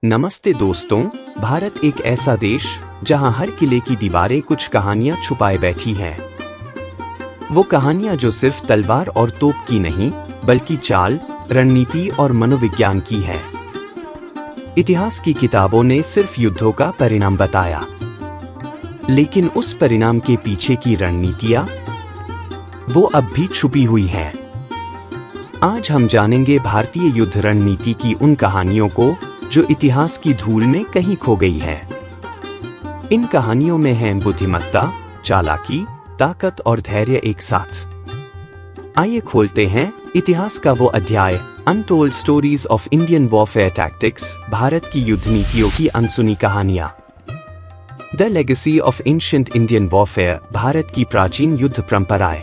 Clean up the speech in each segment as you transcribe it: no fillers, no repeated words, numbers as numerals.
नमस्ते दोस्तों। भारत एक ऐसा देश जहां हर किले की दीवारें कुछ कहानियां छुपाए बैठी हैं। वो कहानियां जो सिर्फ तलवार और तोप की नहीं, बल्कि चाल, रणनीति और मनोविज्ञान की है। इतिहास की किताबों ने सिर्फ युद्धों का परिणाम बताया, लेकिन उस परिणाम के पीछे की रणनीतियां, वो अब भी छुपी हुई हैं। आज हम जानेंगे भारतीय युद्ध रणनीति की उन कहानियों को जो इतिहास की धूल में कहीं खो गई है। इन कहानियों में है बुद्धिमत्ता, चालाकी, ताकत और धैर्य एक साथ। आइए खोलते हैं इतिहास का वो अध्याय, untold stories of Indian warfare tactics, Bharat की युद्ध नीतियों की अनसुनी कहानियां। The legacy of ancient Indian warfare, Bharat की प्राचीन युद्ध परंपराएं।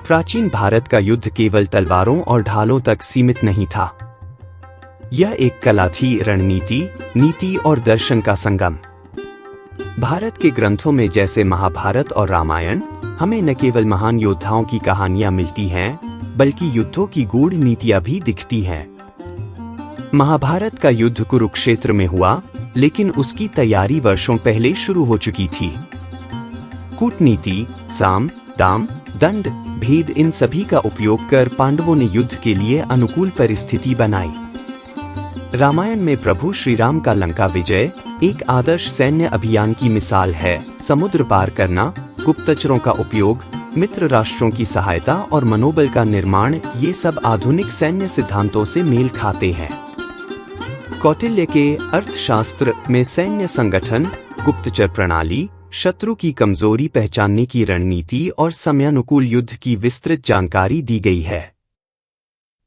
प्राचीन भारत का युद्ध केवल तलवारों और ढालों तक सीमित नहीं था। यह एक कला थी, रणनीति, नीति और दर्शन का संगम। भारत के ग्रंथों में जैसे महाभारत और रामायण, हमें न केवल महान योद्धाओं की कहानियां मिलती हैं, बल्कि युद्धों की गूढ़ नीतियां भी दिखती हैं। महाभारत का युद्ध कुरुक्षेत्र में हुआ, लेकिन उसकी तैयारी वर्षों पहले शुरू हो चुकी थी। कूटनीति, साम, दाम, दंड, भेद, इन सभी का उपयोग कर पांडवों ने युद्ध के लिए अनुकूल परिस्थिति बनाई। रामायण में प्रभु श्री राम का लंका विजय एक आदर्श सैन्य अभियान की मिसाल है। समुद्र पार करना, गुप्तचरों का उपयोग, मित्र राष्ट्रों की सहायता और मनोबल का निर्माण, ये सब आधुनिक सैन्य सिद्धांतों से मेल खाते हैं। कौटिल्य के अर्थशास्त्र में सैन्य संगठन, गुप्तचर प्रणाली, शत्रु की कमजोरी पहचानने की रणनीति और समयानुकूल युद्ध की विस्तृत जानकारी दी गई है।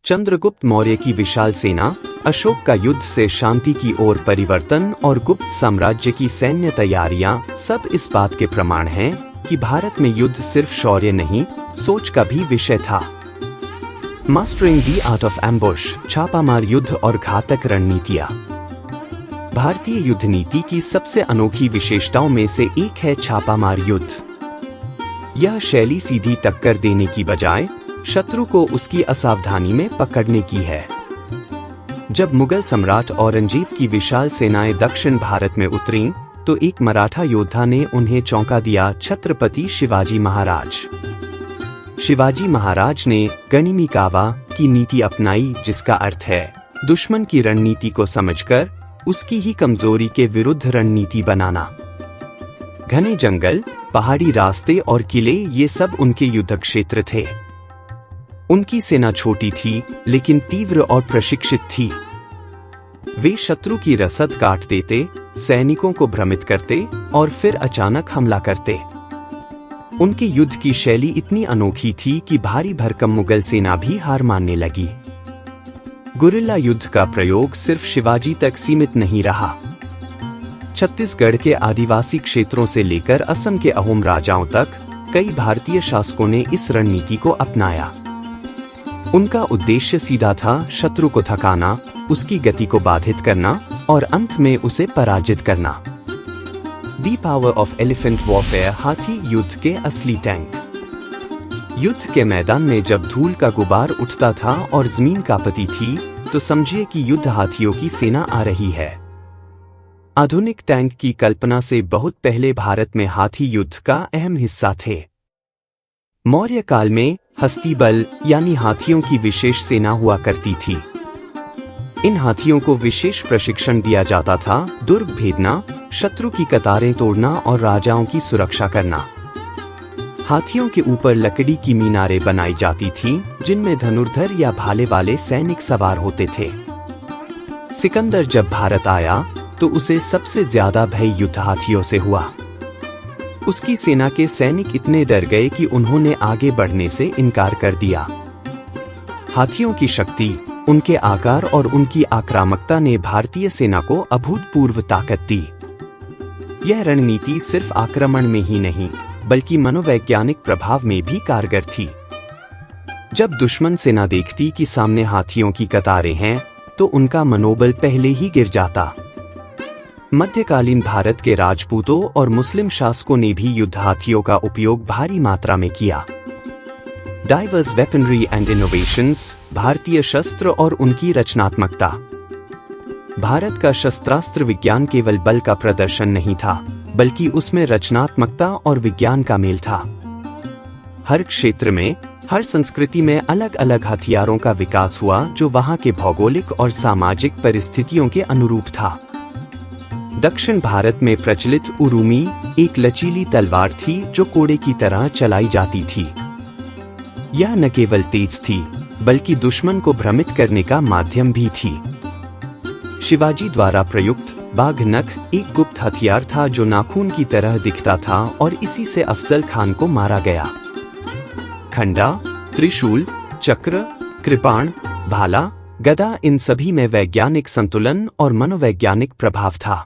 चंद्रगुप्त मौर्य की विशाल सेना, अशोक का युद्ध से शांति की ओर परिवर्तन और गुप्त साम्राज्य की सैन्य तैयारियां, सब इस बात के प्रमाण हैं कि भारत में युद्ध सिर्फ शौर्य नहीं, सोच का भी विषय था। Mastering the art of ambush, छापामार युद्ध और घातक रणनीतियां। भारतीय युद्ध नीति की सबसे अनोखी विशेषताओं में से एक है छापामार युद्ध। यह शैली सीधी टक्कर देने की बजाय शत्रु को उसकी असावधानी में पकड़ने की है। जब मुगल सम्राट औरंगजेब की विशाल सेनाएं दक्षिण भारत में उतरीं, तो एक मराठा योद्धा ने उन्हें चौंका दिया, छत्रपति शिवाजी महाराज। शिवाजी महाराज ने गनिमी कावा की नीति अपनाई, जिसका अर्थ है दुश्मन की रणनीति को समझकर उसकी ही कमजोरी के विरुद्ध रणनीति बनाना। घने जंगल, पहाड़ी रास्ते और किले, ये सब उनके युद्ध क्षेत्र थे। उनकी सेना छोटी थी, लेकिन तीव्र और प्रशिक्षित थी। वे शत्रु की रसद काट देते, सैनिकों को भ्रमित करते और फिर अचानक हमला करते। उनके युद्ध की शैली इतनी अनोखी थी कि भारी भरकम मुगल सेना भी हार मानने लगी। गुरिल्ला युद्ध का प्रयोग सिर्फ शिवाजी तक सीमित नहीं रहा। छत्तीसगढ़ के आदिवासी क्षेत्रों से लेकर असम के अहोम राजाओं तक कई भारतीय शासकों ने इस रणनीति को अपनाया। उनका उद्देश्य सीधा था, शत्रु को थकाना, उसकी गति को बाधित करना और अंत में उसे पराजित करना। The power of elephant warfare, हाथी युद्ध के असली टैंक। युद्ध के मैदान में जब धूल का गुबार उठता था और जमीन कांपती थी, तो समझिए कि युद्ध हाथियों की सेना आ रही है। आधुनिक टैंक की कल्पना से बहुत पहले भारत में हाथी युद्ध का अहम हिस्सा थे। मौर्य काल में हस्तीबल यानी हाथियों की विशेष सेना हुआ करती थी। इन हाथियों को विशेष प्रशिक्षण दिया जाता था, दुर्ग भेदना, शत्रु की कतारें तोड़ना और राजाओं की सुरक्षा करना। हाथियों के ऊपर लकड़ी की मीनारें बनाई जाती थीं, जिनमें धनुर्धर या भाले वाले सैनिक सवार होते थे। सिकंदर जब भारत आया, तो उसे सबसे ज्यादा भय युद्ध हाथियों से हुआ। उसकी सेना के सैनिक इतने डर गए कि उन्होंने आगे बढ़ने से इनकार कर दिया। हाथियों की शक्ति, उनके आकार और उनकी आक्रामकता ने भारतीय सेना को अभूतपूर्व ताकत दी। यह रणनीति सिर्फ आक्रमण में ही नहीं, बल्कि मनोवैज्ञानिक प्रभाव में भी कारगर थी। जब दुश्मन सेना देखती कि सामने हाथियों की कतारें हैं, तो उनका मनोबल पहले ही गिर जाता। मध्यकालीन भारत के राजपूतों और मुस्लिम शासकों ने भी युद्ध हाथियों का उपयोग भारी मात्रा में किया। डाइवर्स वेपनरी एंड इनोवेशंस, भारतीय शस्त्र और उनकी रचनात्मकता। भारत का शस्त्रास्त्र विज्ञान केवल बल का प्रदर्शन नहीं था, बल्कि उसमें रचनात्मकता और विज्ञान का मेल था। हर क्षेत्र में, हर संस्कृति में अलग अलग हथियारों का विकास हुआ जो वहां के भौगोलिक और सामाजिक परिस्थितियों के अनुरूप था। दक्षिण भारत में प्रचलित उरुमी एक लचीली तलवार थी जो कोड़े की तरह चलाई जाती थी। यह न केवल तेज थी, बल्कि दुश्मन को भ्रमित करने का माध्यम भी थी। शिवाजी द्वारा प्रयुक्त बाघ नख एक गुप्त हथियार था जो नाखून की तरह दिखता था और इसी से अफजल खान को मारा गया। खंडा, त्रिशूल, चक्र, कृपाण, भाला, गदा, इन सभी में वैज्ञानिक संतुलन और मनोवैज्ञानिक प्रभाव था।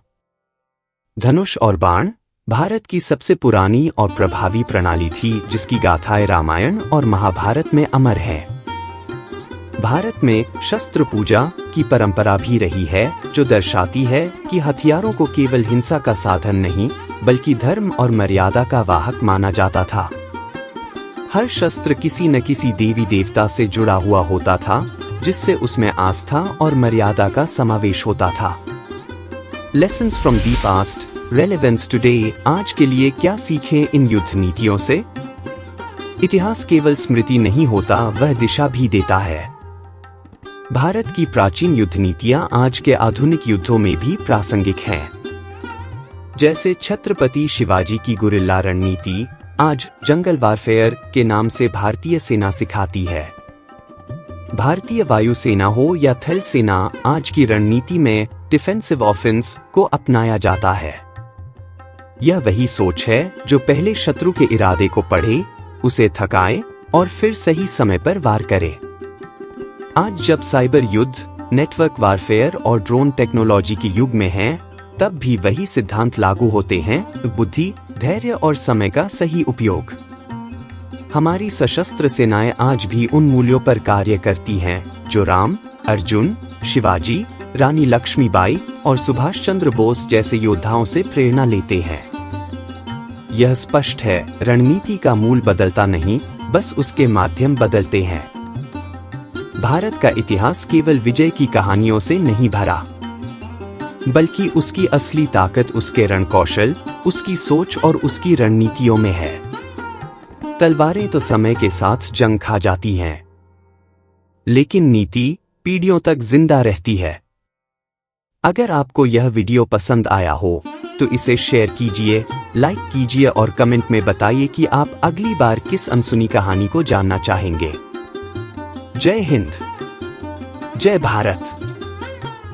धनुष और बाण भारत की सबसे पुरानी और प्रभावी प्रणाली थी, जिसकी गाथाएं रामायण और महाभारत में अमर है। भारत में शस्त्र पूजा की परंपरा भी रही है, जो दर्शाती है कि हथियारों को केवल हिंसा का साधन नहीं, बल्कि धर्म और मर्यादा का वाहक माना जाता था। हर शस्त्र किसी न किसी देवी देवता से जुड़ा हुआ होता था, जिससे उसमें आस्था और मर्यादा का समावेश होता था। Lessons from the past, relevance today. आज के लिए क्या सीखें इन युद्ध नीतियों से? इतिहास केवल स्मृति नहीं होता, वह दिशा भी देता है। भारत की प्राचीन युद्ध नीतियां आज के आधुनिक युद्धों में भी प्रासंगिक हैं। जैसे छत्रपति शिवाजी की गुरिल्ला रणनीति आज जंगल वारफेयर के नाम से भारतीय सेना सिखाती है। भारतीय वायुसेना हो या थल सेना, आज की रणनीति में डिफेंसिव ऑफेंस को अपनाया जाता है। यह वही सोच है जो पहले शत्रु के इरादे को पढ़े, उसे थकाए और फिर सही समय पर वार करे। आज जब साइबर युद्ध, नेटवर्क वारफेयर और ड्रोन टेक्नोलॉजी के युग में हैं, तब भी वही सिद्धांत लागू होते हैं: बुद्धि, धैर्य और समय का सही उपयोग। हमारी सशस्त्र सेनाएं आज भी उन मूल्यों पर कार्य करती हैं जो राम, अर्जुन, शिवाजी, रानी लक्ष्मीबाई और सुभाष चंद्र बोस जैसे योद्धाओं से प्रेरणा लेते हैं। यह स्पष्ट है, रणनीति का मूल बदलता नहीं, बस उसके माध्यम बदलते हैं। भारत का इतिहास केवल विजय की कहानियों से नहीं भरा, बल्कि उसकी असली ताकत उसके रणकौशल, उसकी सोच और उसकी रणनीतियों में है। तलवारें तो समय के साथ जंग खा जाती हैं, लेकिन नीति पीढ़ियों तक जिंदा रहती है। अगर आपको यह वीडियो पसंद आया हो तो इसे शेयर कीजिए, लाइक कीजिए और कमेंट में बताइए कि आप अगली बार किस अनसुनी कहानी को जानना चाहेंगे। जय हिंद, जय भारत।